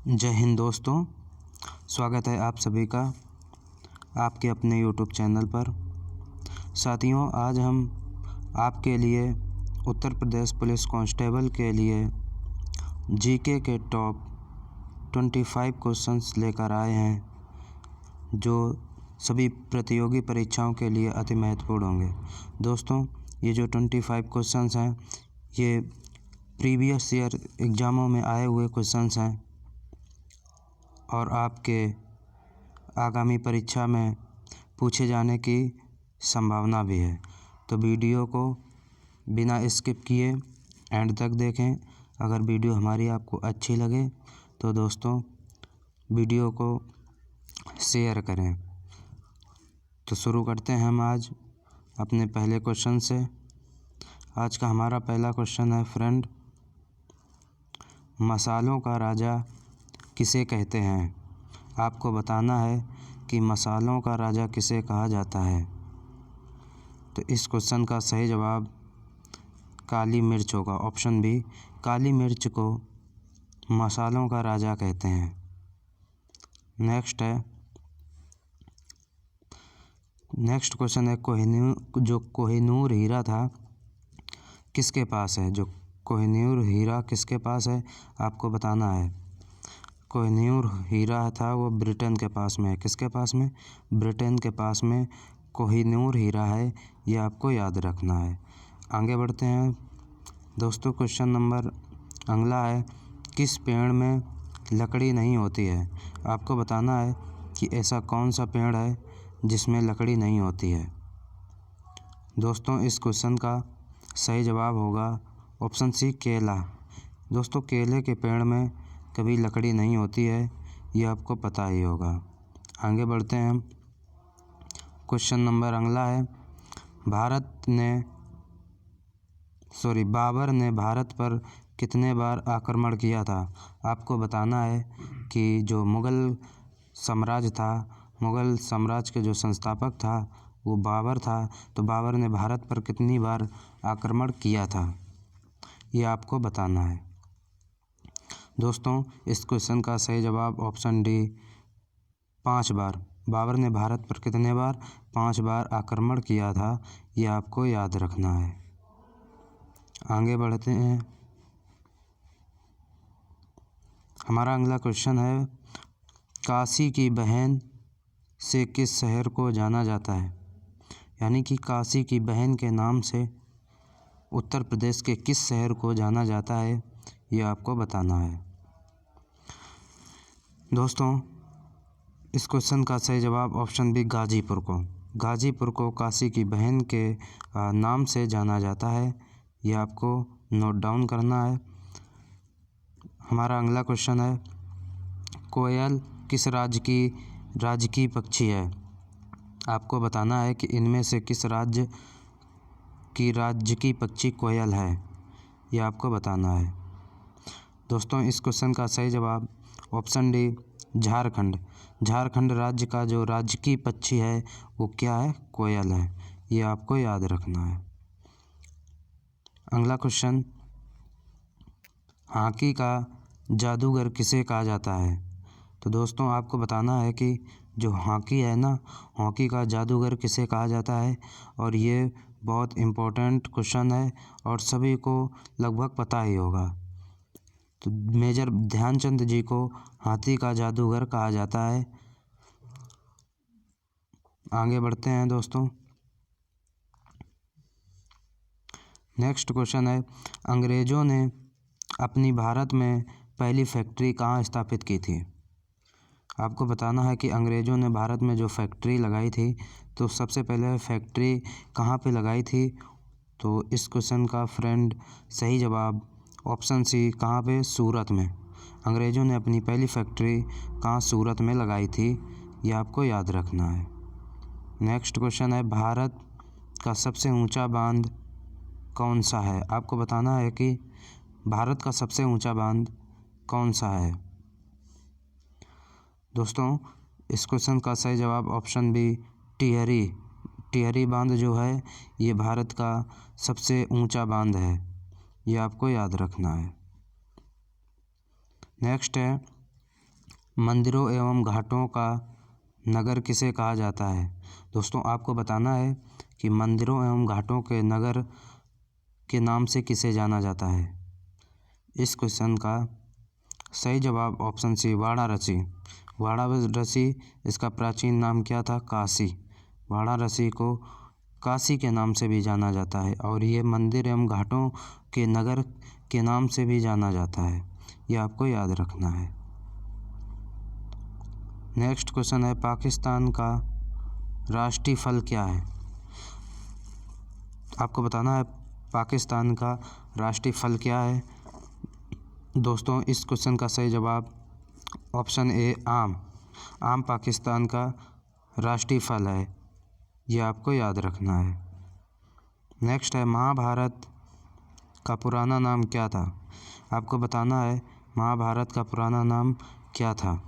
जय हिंद दोस्तों, स्वागत है आप सभी का आपके अपने YouTube चैनल पर। साथियों, आज हम आपके लिए उत्तर प्रदेश पुलिस कांस्टेबल के लिए जीके के टॉप 25 क्वेश्चंस लेकर आए हैं, जो सभी प्रतियोगी परीक्षाओं के लिए अति महत्वपूर्ण होंगे। दोस्तों, ये जो 25 क्वेश्चंस हैं, ये प्रीवियस ईयर एग्ज़ामों में आए हुए क्वेश्चंस हैं और आपके आगामी परीक्षा में पूछे जाने की संभावना भी है। तो वीडियो को बिना स्किप किए एंड तक देखें। अगर वीडियो हमारी आपको अच्छी लगे तो दोस्तों वीडियो को शेयर करें। तो शुरू करते हैं हम आज अपने पहले क्वेश्चन से। आज का हमारा पहला क्वेश्चन है फ्रेंड, मसालों का राजा किसे कहते हैं? आपको बताना है कि मसालों का राजा किसे कहा जाता है। तो इस क्वेश्चन का सही जवाब काली मिर्च होगा। ऑप्शन बी, काली मिर्च को मसालों का राजा कहते हैं। नेक्स्ट क्वेश्चन है, कोहिनूर हीरा था किसके पास है? जो कोहिनूर हीरा किसके पास है आपको बताना है। कोहिनूर हीरा था वो ब्रिटेन के पास में है। किसके पास में? ब्रिटेन के पास में कोहिनूर हीरा है, ये आपको याद रखना है। आगे बढ़ते हैं दोस्तों। क्वेश्चन नंबर अगला है, किस पेड़ में लकड़ी नहीं होती है? आपको बताना है कि ऐसा कौन सा पेड़ है जिसमें लकड़ी नहीं होती है। दोस्तों, इस क्वेश्चन का सही जवाब होगा ऑप्शन सी, केला। दोस्तों, केले के पेड़ में कभी लकड़ी नहीं होती है, ये आपको पता ही होगा। आगे बढ़ते हैं। क्वेश्चन नंबर अगला है, बाबर ने भारत पर कितने बार आक्रमण किया था? आपको बताना है कि जो मुग़ल साम्राज्य के जो संस्थापक था वो बाबर था। तो बाबर ने भारत पर कितनी बार आक्रमण किया था, ये आपको बताना है। दोस्तों, इस क्वेश्चन का सही जवाब ऑप्शन डी, 5 बार। बाबर ने भारत पर कितने बार? 5 बार आक्रमण किया था, ये आपको याद रखना है। आगे बढ़ते हैं। हमारा अगला क्वेश्चन है, काशी की बहन से किस शहर को जाना जाता है? यानी कि काशी की बहन के नाम से उत्तर प्रदेश के किस शहर को जाना जाता है, ये आपको बताना है। दोस्तों, इस क्वेश्चन का सही जवाब ऑप्शन बी, गाजीपुर को काशी की बहन के नाम से जाना जाता है, ये आपको नोट डाउन करना है। हमारा अगला क्वेश्चन है, कोयल किस राज्य की पक्षी है? आपको बताना है कि इनमें से किस राज्य की पक्षी कोयल है, ये आपको बताना है। दोस्तों, इस क्वेश्चन का सही जवाब ऑप्शन डी, झारखंड राज्य का जो राजकीय पक्षी है वो क्या है? कोयल है, ये आपको याद रखना है। अगला क्वेश्चन, हॉकी का जादूगर किसे कहा जाता है? तो दोस्तों, आपको बताना है कि जो हॉकी है ना, हॉकी का जादूगर किसे कहा जाता है। और ये बहुत इम्पोर्टेंट क्वेश्चन है और सभी को लगभग पता ही होगा। तो मेजर ध्यानचंद जी को हाथी का जादूगर कहा जाता है। आगे बढ़ते हैं दोस्तों। नेक्स्ट क्वेश्चन है, अंग्रेज़ों ने अपनी भारत में पहली फैक्ट्री कहाँ स्थापित की थी? आपको बताना है कि अंग्रेज़ों ने भारत में जो फैक्ट्री लगाई थी, तो सबसे पहले फैक्ट्री कहाँ पे लगाई थी? तो इस क्वेश्चन का फ्रेंड सही जवाब ऑप्शन सी, कहाँ पे? सूरत में। अंग्रेज़ों ने अपनी पहली फैक्ट्री कहाँ? सूरत में लगाई थी, ये आपको याद रखना है। नेक्स्ट क्वेश्चन है, भारत का सबसे ऊंचा बांध कौन सा है? आपको बताना है कि भारत का सबसे ऊंचा बांध कौन सा है। दोस्तों, इस क्वेश्चन का सही जवाब ऑप्शन बी, टिहरी बांध जो है ये भारत का सबसे ऊंचा बांध है, ये आपको याद रखना है। नेक्स्ट है, मंदिरों एवं घाटों का नगर किसे कहा जाता है? दोस्तों आपको बताना है कि मंदिरों एवं घाटों के नगर के नाम से किसे जाना जाता है। इस क्वेश्चन का सही जवाब ऑप्शन सी वाराणसी। वाराणसी इसका प्राचीन नाम क्या था? काशी। वाराणसी को काशी के नाम से भी जाना जाता है और ये मंदिर एवं घाटों के नगर के नाम से भी जाना जाता है, ये आपको याद रखना है। नेक्स्ट क्वेश्चन है पाकिस्तान का राष्ट्रीय फल क्या है? आपको बताना है पाकिस्तान का राष्ट्रीय फल क्या है। दोस्तों इस क्वेश्चन का सही जवाब ऑप्शन ए आम। आम पाकिस्तान का राष्ट्रीय फल है, ये आपको याद रखना है। नेक्स्ट है महाभारत का पुराना नाम क्या था? आपको बताना है महाभारत का पुराना नाम क्या था।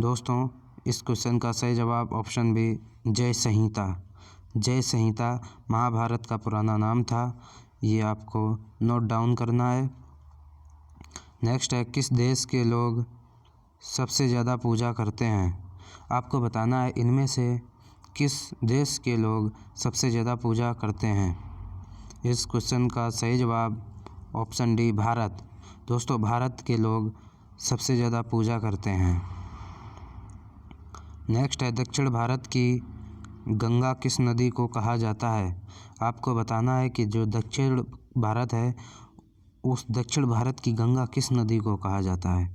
दोस्तों इस क्वेश्चन का सही जवाब ऑप्शन बी जय संहिता। जय संहिता महाभारत का पुराना नाम था, ये आपको नोट डाउन करना है। नेक्स्ट है किस देश के लोग सबसे ज़्यादा पूजा करते हैं? आपको बताना है इनमें से किस देश के लोग सबसे ज़्यादा पूजा करते हैं। इस क्वेश्चन का सही जवाब ऑप्शन डी भारत। दोस्तों भारत के लोग सबसे ज़्यादा पूजा करते हैं। नेक्स्ट है दक्षिण भारत की गंगा किस नदी को कहा जाता है? आपको बताना है कि जो दक्षिण भारत है उस दक्षिण भारत की गंगा किस नदी को कहा जाता है।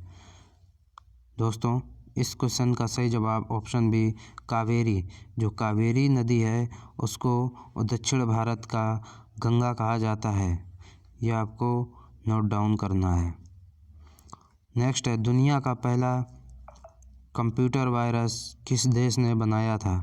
दोस्तों इस क्वेश्चन का सही जवाब ऑप्शन बी कावेरी। जो कावेरी नदी है उसको दक्षिण भारत का गंगा कहा जाता है, यह आपको नोट डाउन करना है। नेक्स्ट है दुनिया का पहला कंप्यूटर वायरस किस देश ने बनाया था?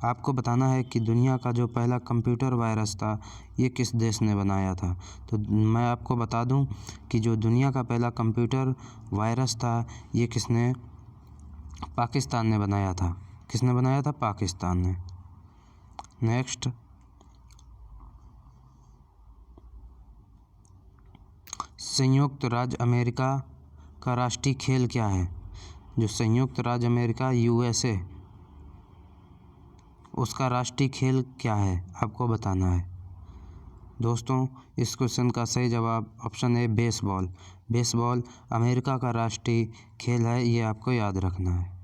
आपको बताना है कि दुनिया का जो पहला कंप्यूटर वायरस था ये किस देश ने बनाया था। तो मैं आपको बता दूं कि जो दुनिया का पहला कंप्यूटर वायरस था ये किसने पाकिस्तान ने बनाया था। किसने बनाया था? पाकिस्तान ने। नेक्स्ट संयुक्त राज्य अमेरिका का राष्ट्रीय खेल क्या है? जो संयुक्त राज्य अमेरिका USA उसका राष्ट्रीय खेल क्या है आपको बताना है। दोस्तों इस क्वेश्चन का सही जवाब option A baseball. Baseball America का राष्ट्रीय खेल है, ये आपको याद रखना है।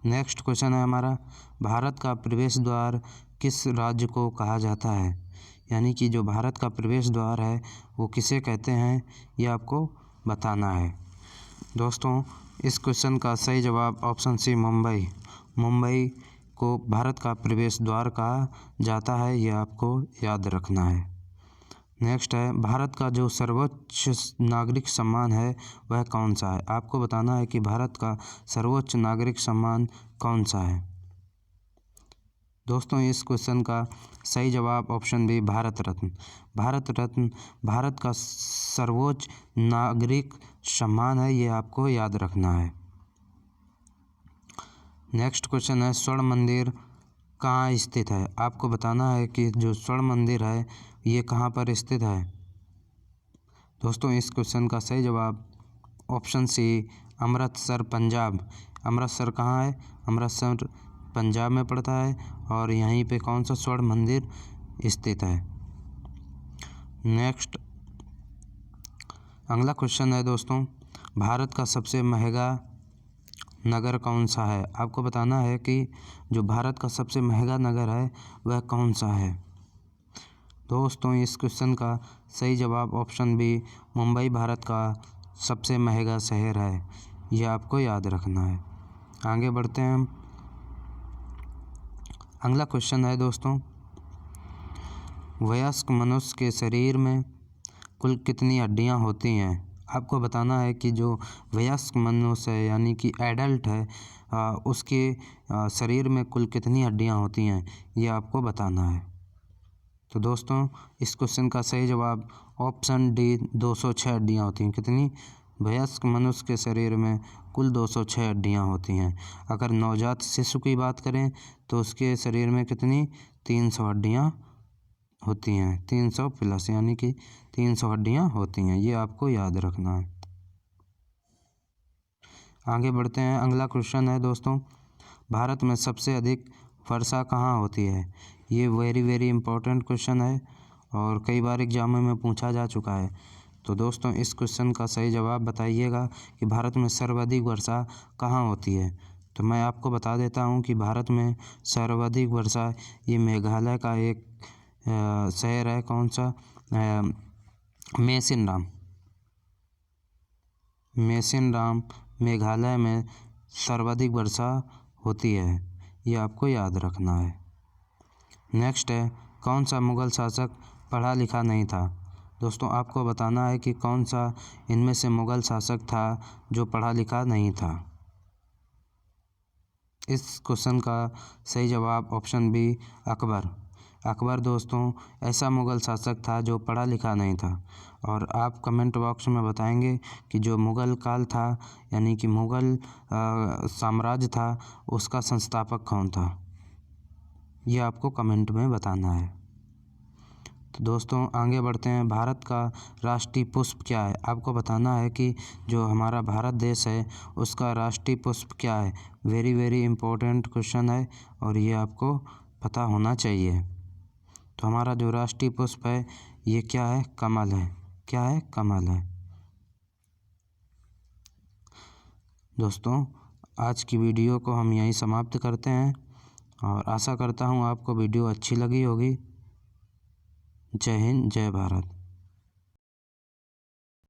नेक्स्ट क्वेश्चन है हमारा भारत का प्रवेश द्वार किस राज्य को कहा जाता है? यानी कि जो भारत का प्रवेश द्वार है वो किसे कहते हैं, ये आपको बताना है। दोस्तों इस क्वेश्चन का सही जवाब ऑप्शन सी मुंबई। मुंबई को भारत का प्रवेश द्वार कहा जाता है, यह आपको याद रखना है। नेक्स्ट है भारत का जो सर्वोच्च नागरिक सम्मान है वह कौन सा है? आपको बताना है कि भारत का सर्वोच्च नागरिक सम्मान कौन सा है। दोस्तों इस क्वेश्चन का सही जवाब ऑप्शन बी भारत रत्न। भारत रत्न भारत का सर्वोच्च नागरिक सम्मान है, ये आपको याद रखना है। नेक्स्ट क्वेश्चन है स्वर्ण मंदिर कहाँ स्थित है? आपको बताना है कि जो स्वर्ण मंदिर है ये कहाँ पर स्थित है। दोस्तों इस क्वेश्चन का सही जवाब ऑप्शन सी अमृतसर पंजाब। अमृतसर कहाँ है? अमृतसर पंजाब में पड़ता है और यहीं पे कौन सा स्वर्ण मंदिर स्थित है। नेक्स्ट अगला क्वेश्चन है दोस्तों भारत का सबसे महंगा नगर कौन सा है? आपको बताना है कि जो भारत का सबसे महंगा नगर है वह कौन सा है। दोस्तों इस क्वेश्चन का सही जवाब ऑप्शन बी मुंबई भारत का सबसे महंगा शहर है, यह आपको याद रखना है। आगे बढ़ते हैं हम। अगला क्वेश्चन है दोस्तों वयस्क मनुष्य के शरीर में कुल कितनी हड्डियां होती हैं? आपको बताना है कि जो वयस्क मनुष्य है यानी कि एडल्ट है उसके शरीर में कुल कितनी हड्डियां होती हैं, ये आपको बताना है। तो दोस्तों इस क्वेश्चन का सही जवाब ऑप्शन डी 206 हड्डियाँ होती हैं। कितनी? वयस्क मनुष्य के शरीर में कुल 206 हड्डियाँ होती हैं। अगर नवजात शिशु की बात करें तो उसके शरीर में कितनी 300 हड्डियाँ होती हैं। 300 प्लस यानी कि 300 हड्डियाँ होती हैं, ये आपको याद रखना है। आगे बढ़ते हैं। अगला क्वेश्चन है दोस्तों, भारत में सबसे अधिक वर्षा कहाँ होती है? ये वेरी इम्पोर्टेंट क्वेश्चन है और कई बार एग्जामों में पूछा जा चुका है। तो दोस्तों इस क्वेश्चन का सही जवाब बताइएगा कि भारत में सर्वाधिक वर्षा कहाँ होती है। तो मैं आपको बता देता हूँ कि भारत में सर्वाधिक वर्षा ये मेघालय का एक शहर है। कौन सा? मेसिनराम। मेघालय में सर्वाधिक वर्षा होती है, ये आपको याद रखना है। नेक्स्ट है, कौन सा मुग़ल शासक पढ़ा लिखा नहीं था? दोस्तों आपको बताना है कि कौन सा इनमें से मुग़ल शासक था जो पढ़ा लिखा नहीं था। इस क्वेश्चन का सही जवाब ऑप्शन बी, अकबर। अकबर दोस्तों ऐसा मुग़ल शासक था जो पढ़ा लिखा नहीं था। और आप कमेंट बॉक्स में बताएंगे कि जो मुग़ल काल था यानी कि मुग़ल साम्राज्य था उसका संस्थापक कौन था, ये आपको कमेंट में बताना है। तो दोस्तों आगे बढ़ते हैं। भारत का राष्ट्रीय पुष्प क्या है? आपको बताना है कि जो हमारा भारत देश है उसका राष्ट्रीय पुष्प क्या है। वेरी इम्पोर्टेंट क्वेश्चन है और ये आपको पता होना चाहिए। तो हमारा जो राष्ट्रीय पुष्प है ये क्या है? कमल है। क्या है? कमल है। दोस्तों आज की वीडियो को हम यहीं समाप्त करते हैं और आशा करता हूँ आपको वीडियो अच्छी लगी होगी। जय हिंद, जय भारत।